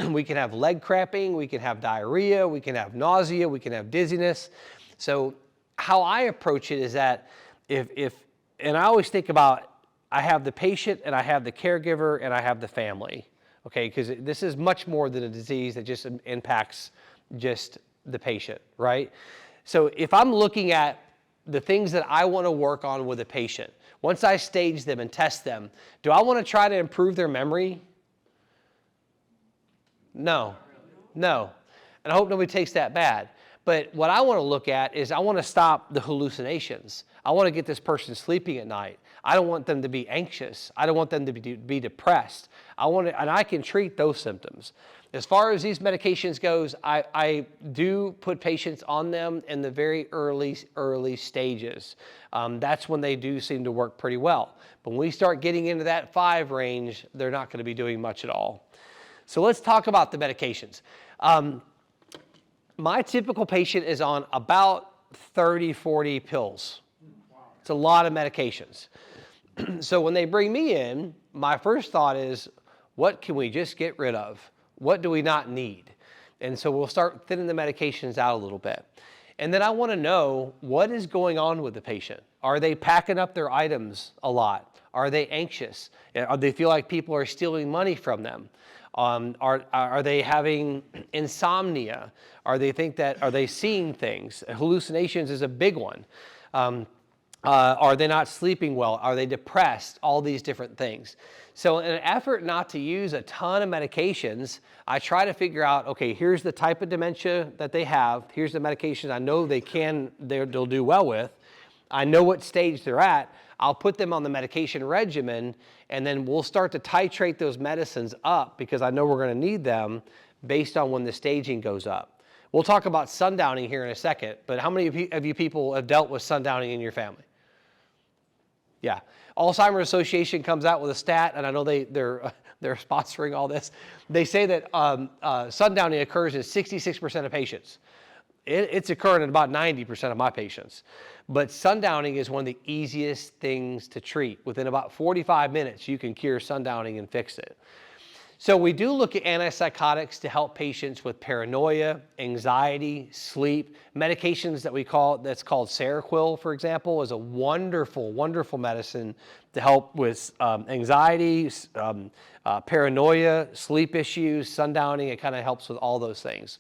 [SPEAKER 2] We can have leg cramping. We can have diarrhea. We can have nausea. We can have dizziness. So how I approach it is that and I always think about, I have the patient and I have the caregiver and I have the family, okay? Because this is much more than a disease that just impacts just the patient, right? So if I'm looking at the things that I want to work on with a patient, once I stage them and test them, do I want to try to improve their memory? No. And I hope nobody takes that bad. But what I want to look at is I want to stop the hallucinations. I want to get this person sleeping at night. I don't want them to be anxious. I don't want them to be depressed. And I can treat those symptoms. As far as these medications goes, I do put patients on them in the very early stages. That's when they do seem to work pretty well. But when we start getting into that 5 range, they're not going to be doing much at all. So let's talk about the medications. My typical patient is on about 30, 40 pills. It's a lot of medications. So when they bring me in, my first thought is, what can we just get rid of? What do we not need? And so we'll start thinning the medications out a little bit. And then I want to know what is going on with the patient. Are they packing up their items a lot? Are they anxious? Do they feel like people are stealing money from them? Are they having insomnia? Are they seeing things? Hallucinations is a big one. Are they not sleeping well? Are they depressed? All these different things. So in an effort not to use a ton of medications, I try to figure out, okay, here's the type of dementia that they have. Here's the medications I know they'll do well with. I know what stage they're at. I'll put them on the medication regimen, and then we'll start to titrate those medicines up because I know we're going to need them based on when the staging goes up. We'll talk about sundowning here in a second, but how many of you people have dealt with sundowning in your family? Yeah. Alzheimer's Association comes out with a stat, and I know they're sponsoring all this. They say that sundowning occurs in 66% of patients. It's occurring in about 90% of my patients. But sundowning is one of the easiest things to treat. Within about 45 minutes, you can cure sundowning and fix it. So we do look at antipsychotics to help patients with paranoia, anxiety, sleep. Medications that's called Seroquel, for example, is a wonderful, wonderful medicine to help with anxiety, paranoia, sleep issues, sundowning. It kind of helps with all those things.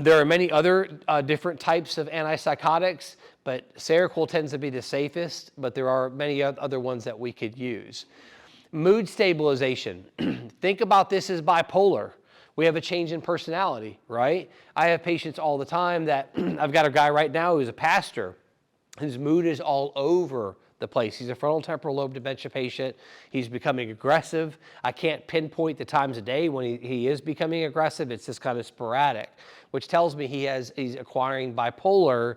[SPEAKER 2] There are many other different types of antipsychotics, but Seroquel tends to be the safest, but there are many other ones that we could use. Mood stabilization. Think about this as bipolar. We have a change in personality, right? I have patients all the time that, I've got a guy right now who's a pastor. His mood is all over the place. He's a frontal temporal lobe dementia patient. He's becoming aggressive. I can't pinpoint the times of day when he is becoming aggressive. It's just kind of sporadic, which tells me he's acquiring bipolar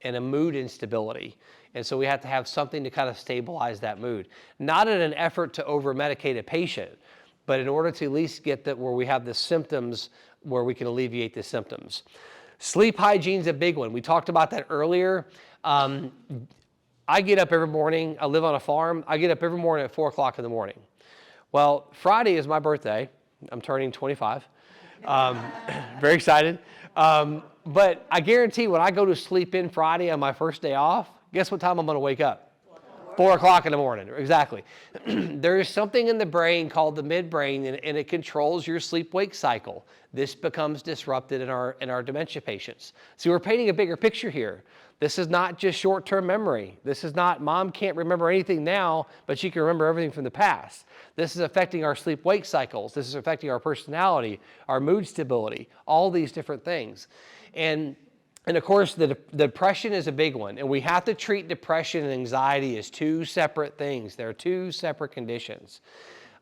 [SPEAKER 2] and a mood instability. And so we have to have something to kind of stabilize that mood. Not in an effort to over-medicate a patient, but in order to at least get that where we have the symptoms, where we can alleviate the symptoms. Sleep hygiene is a big one. We talked about that earlier. I get up every morning. I live on a farm. I get up every morning at 4 o'clock in the morning. Well, Friday is my birthday. I'm turning 25. Very excited. But I guarantee when I go to sleep in Friday on my first day off, guess what time I'm going to wake up? 4 o'clock in the morning, exactly. There is something in the brain called the midbrain, and it controls your sleep-wake cycle. This becomes disrupted in our dementia patients. See, we're painting a bigger picture here. This is not just short-term memory. This is not, mom can't remember anything now, but she can remember everything from the past. This is affecting our sleep-wake cycles. This is affecting our personality, our mood stability, all these different things. And of course, the depression is a big one, and we have to treat depression and anxiety as two separate things. They're two separate conditions.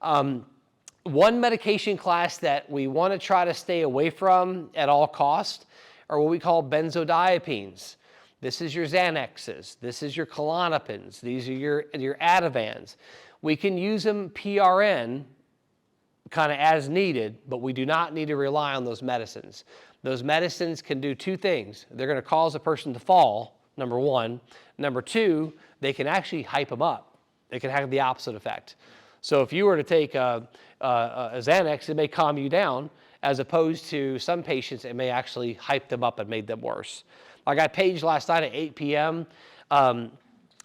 [SPEAKER 2] One medication class that we want to try to stay away from at all costs are what we call benzodiazepines. This is your Xanaxes. This is your Klonopins. These are your Ativans. We can use them PRN kind of as needed, but we do not need to rely on those medicines. Those medicines can do two things. They're going to cause a person to fall, number one. Number two, they can actually hype them up. They can have the opposite effect. So if you were to take a Xanax, it may calm you down, as opposed to some patients, it may actually hype them up and make them worse. I got paged last night at 8 p.m.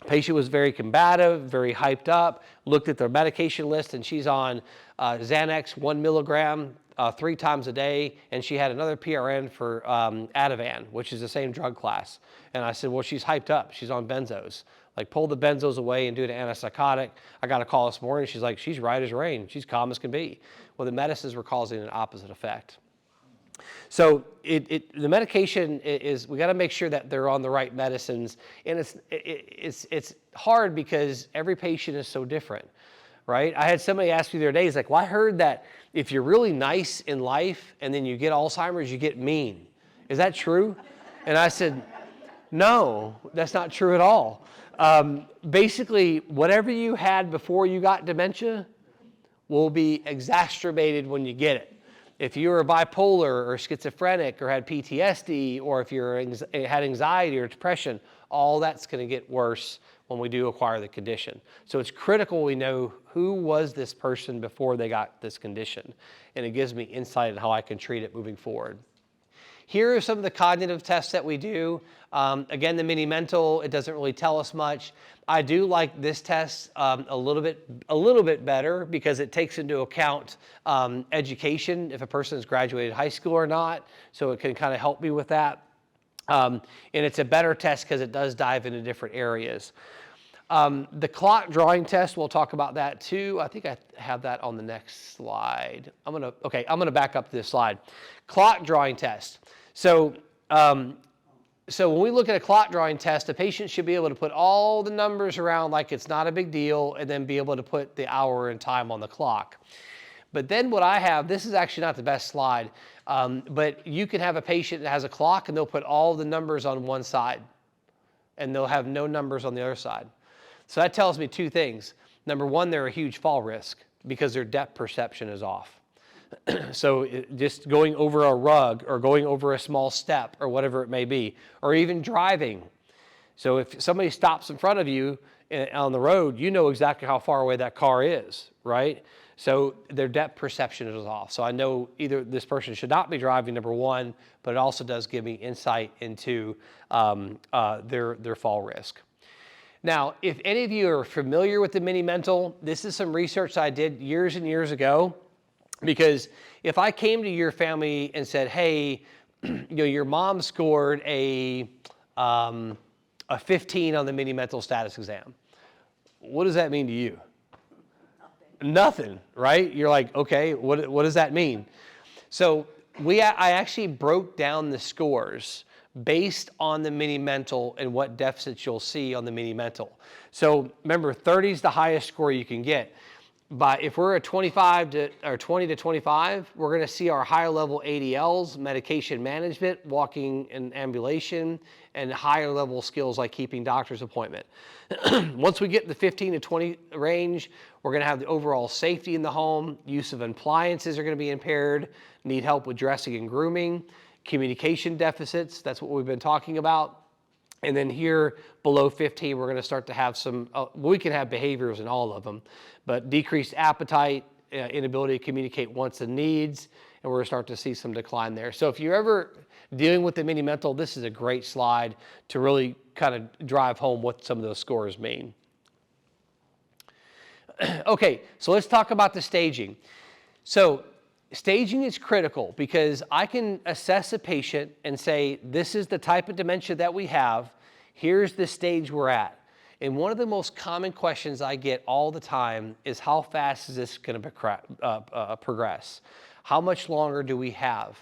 [SPEAKER 2] Patient was very combative, very hyped up, looked at their medication list, and she's on Xanax 1 milligram 3 times a day, and she had another PRN for Ativan, which is the same drug class. And I said, well, she's hyped up. She's on benzos. Like, pull the benzos away and do an antipsychotic. I got a call this morning. She's like, she's right as rain. She's calm as can be. Well, the medicines were causing an opposite effect. So the medication is, we got to make sure that they're on the right medicines. And it's hard because every patient is so different, right? I had somebody ask me the other day, he's like, well, I heard that if you're really nice in life and then you get Alzheimer's, you get mean. Is that true? And I said, no, that's not true at all. Basically, whatever you had before you got dementia will be exacerbated when you get it. If you were bipolar or schizophrenic or had PTSD, or if you had anxiety or depression, all that's going to get worse when we do acquire the condition. So it's critical we know who was this person before they got this condition, and it gives me insight on how I can treat it moving forward. Here are some of the cognitive tests that we do. Again, the mini mental, it doesn't really tell us much. I do like this test a little bit better because it takes into account education, if a person has graduated high school or not, so it can kind of help me with that. And it's a better test because it does dive into different areas. The clock drawing test, we'll talk about that too. I think I have that on the next slide. I'm gonna back up to this slide. Clock drawing test. So when we look at a clock drawing test, a patient should be able to put all the numbers around like it's not a big deal, and then be able to put the hour and time on the clock. But then what I have, this is actually not the best slide, but you can have a patient that has a clock and they'll put all the numbers on one side and they'll have no numbers on the other side. So that tells me two things. Number one, they're a huge fall risk because their depth perception is off. So just going over a rug or going over a small step or whatever it may be, or even driving. So if somebody stops in front of you on the road, you know exactly how far away that car is, right? So their depth perception is off. So I know either this person should not be driving, number one, but it also does give me insight into their fall risk. Now, if any of you are familiar with the mini mental, this is some research I did years and years ago. Because if I came to your family and said, hey, your mom scored a 15 on the mini mental status exam, what does that mean to you? Nothing, right? You're like, okay, what does that mean? So I actually broke down the scores based on the mini mental and what deficits you'll see on the mini mental. So remember, 30 is the highest score you can get. if we're at 25 to or 20 to 25, we're going to see our higher level ADLs, medication management, walking and ambulation, and higher level skills like keeping doctor's appointment. Once we get in the 15 to 20 range, we're going to have the overall safety in the home, use of appliances are going to be impaired, need help with dressing and grooming, communication deficits, that's what we've been talking about. And then here below 15, we're going to start to have some, we can have behaviors in all of them, but decreased appetite, inability to communicate wants and needs, and we're going to start to see some decline there. So if you're ever dealing with the mini mental, this is a great slide to really kind of drive home what some of those scores mean. Okay, so let's talk about the staging. So staging is critical because I can assess a patient and say, this is the type of dementia that we have, here's the stage we're at. And one of the most common questions I get all the time is how fast is this going to progress? How much longer do we have?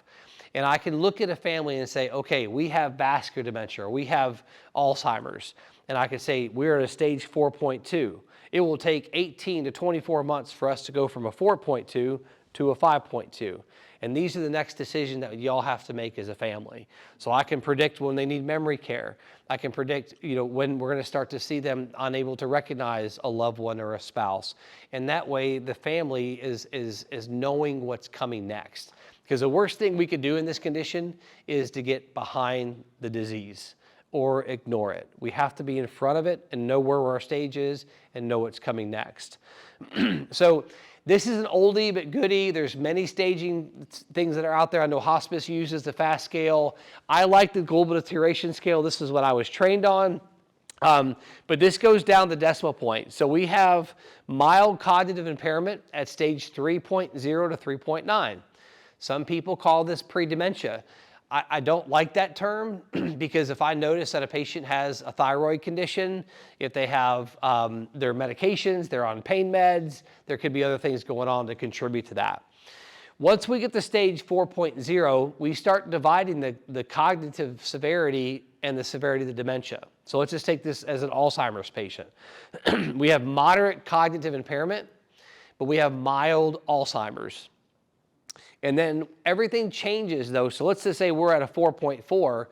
[SPEAKER 2] And I can look at a family and say, okay, we have vascular dementia, or we have Alzheimer's. And I can say, we're at a stage 4.2. It will take 18 to 24 months for us to go from a 4.2 to a 5.2. And these are the next decisions that y'all have to make as a family. So I can predict when they need memory care. I can predict, when we're going to start to see them unable to recognize a loved one or a spouse. And that way the family is knowing what's coming next. Because the worst thing we could do in this condition is to get behind the disease or ignore it. We have to be in front of it and know where our stage is and know what's coming next. So this is an oldie but goodie. There's many staging things that are out there. I know hospice uses the FAST scale. I like the global deterioration scale. This is what I was trained on. But this goes down the decimal point. So we have mild cognitive impairment at stage 3.0 to 3.9. Some people call this pre-dementia. I don't like that term because if I notice that a patient has a thyroid condition, if they have their medications, they're on pain meds, there could be other things going on to contribute to that. Once we get to stage 4.0, we start dividing the cognitive severity and the severity of the dementia. So let's just take this as an Alzheimer's patient. We have moderate cognitive impairment, but we have mild Alzheimer's. And then everything changes though. So let's just say we're at a 4.4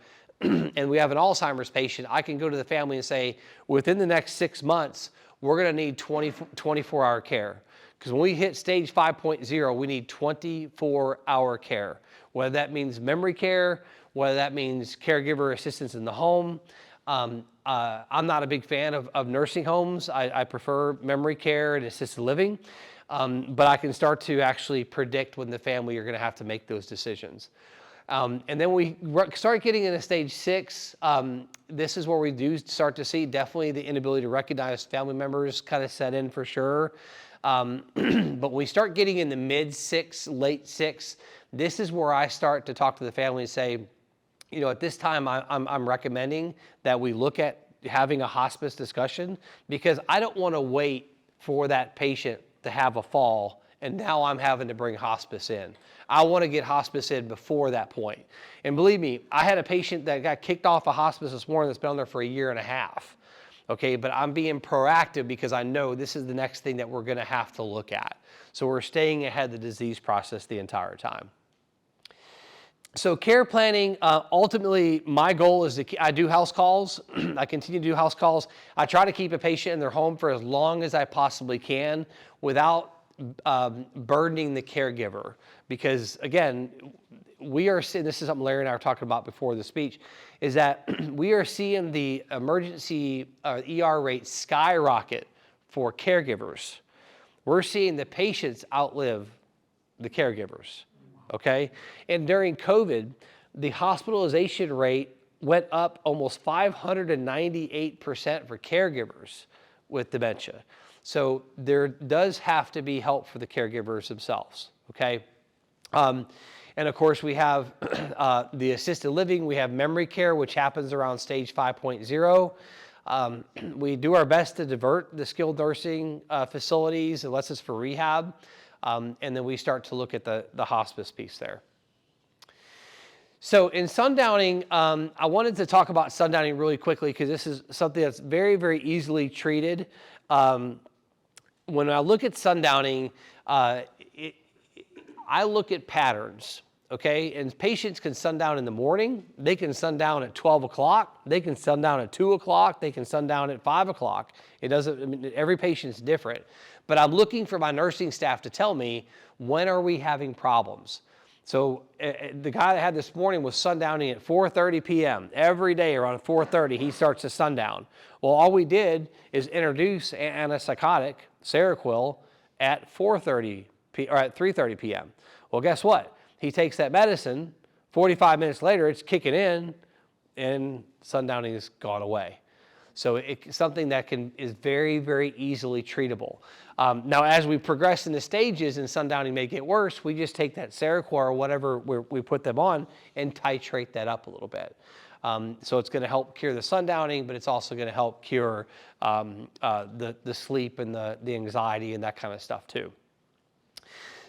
[SPEAKER 2] and we have an Alzheimer's patient. I can go to the family and say, within the next 6 months, we're going to need 24-hour care. Because when we hit stage 5.0, we need 24-hour care. Whether that means memory care, whether that means caregiver assistance in the home. I'm not a big fan of nursing homes. I prefer memory care and assisted living. But I can start to actually predict when the family are going to have to make those decisions. And then we start getting into stage 6. This is where we do start to see definitely the inability to recognize family members kind of set in for sure. But we start getting in the mid 6, late 6. This is where I start to talk to the family and say, at this time I'm recommending that we look at having a hospice discussion because I don't want to wait for that patient to have a fall and now I'm having to bring hospice in. I want to get hospice in before that point. And believe me, I had a patient that got kicked off of hospice this morning that's been on there for 1.5 years. Okay, but I'm being proactive because I know this is the next thing that we're going to have to look at. So we're staying ahead of the disease process the entire time. So care planning, ultimately my goal is I do house calls. I continue to do house calls. I try to keep a patient in their home for as long as I possibly can without burdening the caregiver. Because again, we are seeing, this is something Larry and I were talking about before the speech, is that we are seeing the emergency ER rate skyrocket for caregivers. We're seeing the patients outlive the caregivers. Okay, and during COVID, the hospitalization rate went up almost 598% for caregivers with dementia. So there does have to be help for the caregivers themselves, okay? And of course, we have the assisted living, we have memory care, which happens around stage 5.0. We do our best to divert the skilled nursing facilities unless it's for rehab. And then we start to look at the hospice piece there. So in sundowning, I wanted to talk about sundowning really quickly because this is something that's very, very easily treated. One when I look at sundowning, I look at patterns, okay? And patients can sundown in the morning, they can sundown at 12 o'clock, they can sundown at 2 o'clock, they can sundown at 5 o'clock. It doesn't, I mean, every patient's different. But I'm looking for my nursing staff to tell me, when are we having problems? So the guy that I had this morning was sundowning at 4:30 p.m. Every day around 4:30, he starts to sundown. Well, all we did is introduce antipsychotic, Seroquel, at 4:30 or at 3:30 p.m. Well, guess what? He takes that medicine, 45 minutes later, it's kicking in, and sundowning has gone away. So it's something that is very, very easily treatable. Now, as we progress in the stages and sundowning may get worse, we just take that Seroquel or whatever we put them on and titrate that up a little bit. So it's going to help cure the sundowning, but it's also going to help cure the sleep and the anxiety and that kind of stuff too.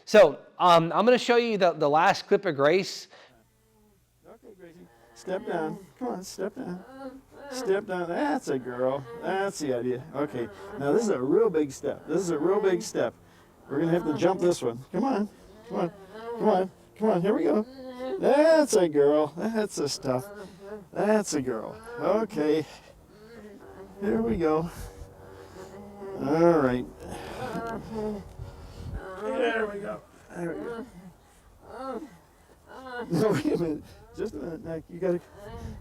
[SPEAKER 2] So I'm going to show you the last clip of Grace.
[SPEAKER 7] Okay, Gracie. Step down. Come on, step down. Step down. That's a girl. That's the idea. Okay. Now this is a real big step. This is a real big step. We're going to have to jump this one. Come on. Come on. Come on. Come on. Here we go. That's a girl. That's the stuff. That's a girl. Okay. Here we go. All right. There we go. There we go. No, wait a minute. Just a minute. Now, you gotta.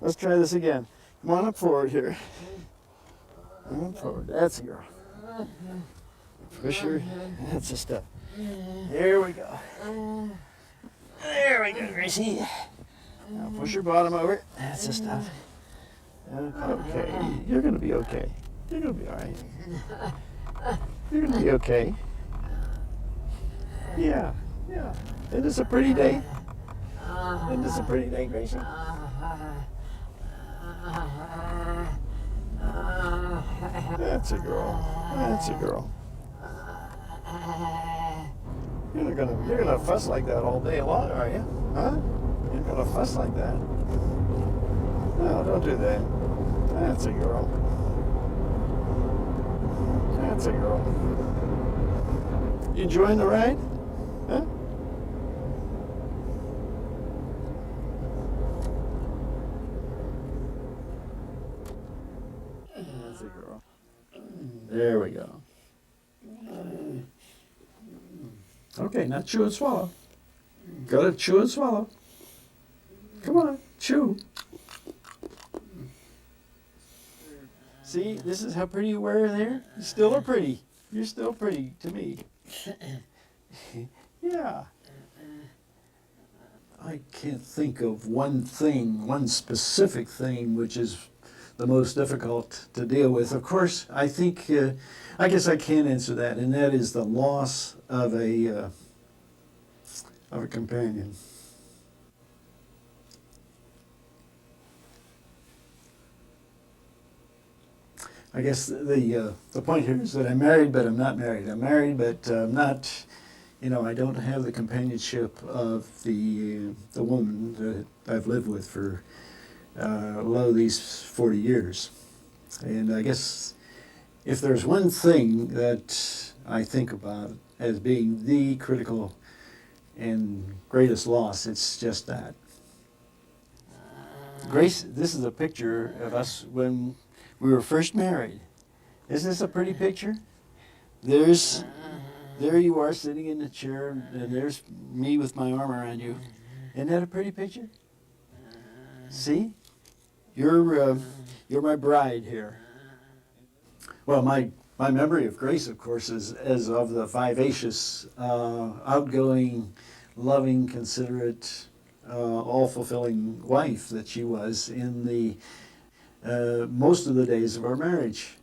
[SPEAKER 7] Let's try this again. Come on up forward here. Come on forward. That's a girl. Push her. That's the stuff. There we go. There we go, Gracie. Now push your bottom over. That's the stuff. Okay. You're gonna be okay. You're gonna be all right. You're gonna be okay. Yeah. Yeah. It is a pretty day. It is a pretty day, Gracie. That's a girl. That's a girl. You're gonna fuss like that all day long, are you? Huh? You're gonna fuss like that. No, don't do that. That's a girl. That's a girl. You enjoying the ride? Huh? That's a girl. There we go. Okay, now chew and swallow. Gotta chew and swallow. Come on, chew. See, this is how pretty you were there? You still are pretty. You're still pretty to me. Yeah. I can't think of one thing, one specific thing, which is the most difficult to deal with. Of course, I think, I guess I can answer that, and that is the loss of a companion. I guess the point here is that I'm married, but I'm not married. I'm married, but I'm not, you know, I don't have the companionship of the woman that I've lived with for these 40 years. And I guess if there's one thing that I think about as being the critical and greatest loss, it's just that. Grace, this is a picture of us when we were first married. Isn't this a pretty picture? There you are sitting in the chair, and there's me with my arm around you. Isn't that a pretty picture? See? You're my bride here. Well, my memory of Grace, of course, is as of the vivacious, outgoing, loving, considerate, all-fulfilling wife that she was in the most of the days of our marriage.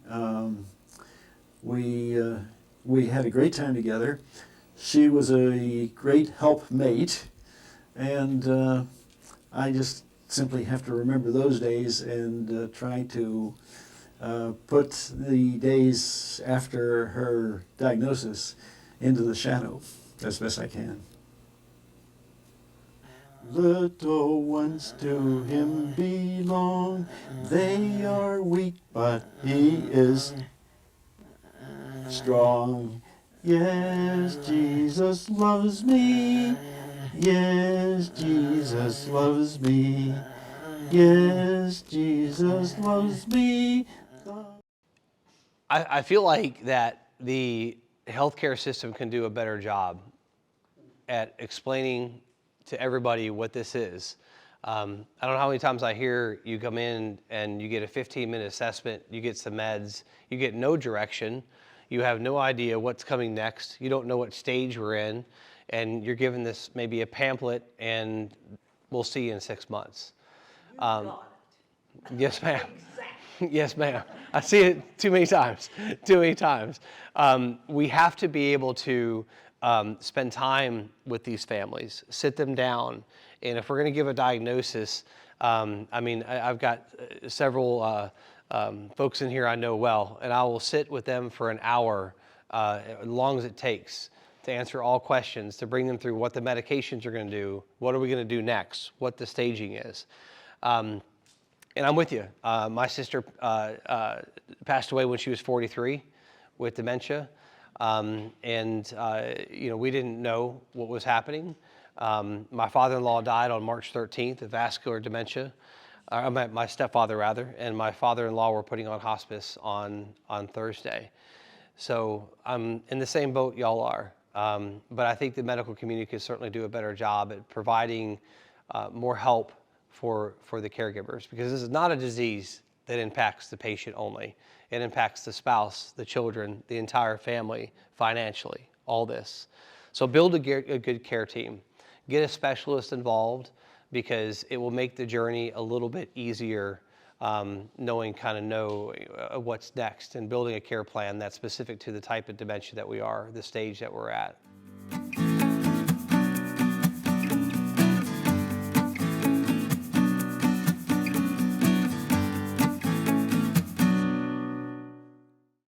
[SPEAKER 7] We had a great time together. She was a great helpmate, and I just simply have to remember those days and try to put the days after her diagnosis into the shadow as best I can. Little ones to him belong, they are weak, but he is strong. Yes, Jesus loves me. Yes, Jesus loves me. Yes, Jesus loves me.
[SPEAKER 2] I feel like that the healthcare system can do a better job at explaining to everybody what this is. I don't know how many times I hear you come in and you get a 15-minute assessment, you get some meds, you get no direction, you have no idea what's coming next, you don't know what stage we're in, and you're given this maybe a pamphlet and we'll see you in 6 months. Yes, ma'am. Yes, ma'am. I see it too many times. Too many times. We have to be able to spend time with these families, sit them down, and if we're going to give a diagnosis, I've got several folks in here I know well, and I will sit with them for an hour, as long as it takes, to answer all questions, to bring them through what the medications are going to do, what are we going to do next, what the staging is. And I'm with you. My sister passed away when she was 43 with dementia. We didn't know what was happening. My father-in-law died on March 13th of vascular dementia. My stepfather, rather, and my father-in-law were putting on hospice on Thursday. So I'm in the same boat y'all are. But I think the medical community could certainly do a better job at providing more help for the caregivers, because this is not a disease that impacts the patient only. It impacts the spouse, the children, the entire family, financially, all this. So build a good care team. Get a specialist involved, because it will make the journey a little bit easier, knowing what's next and building a care plan that's specific to the type of dementia that we are, the stage that we're at.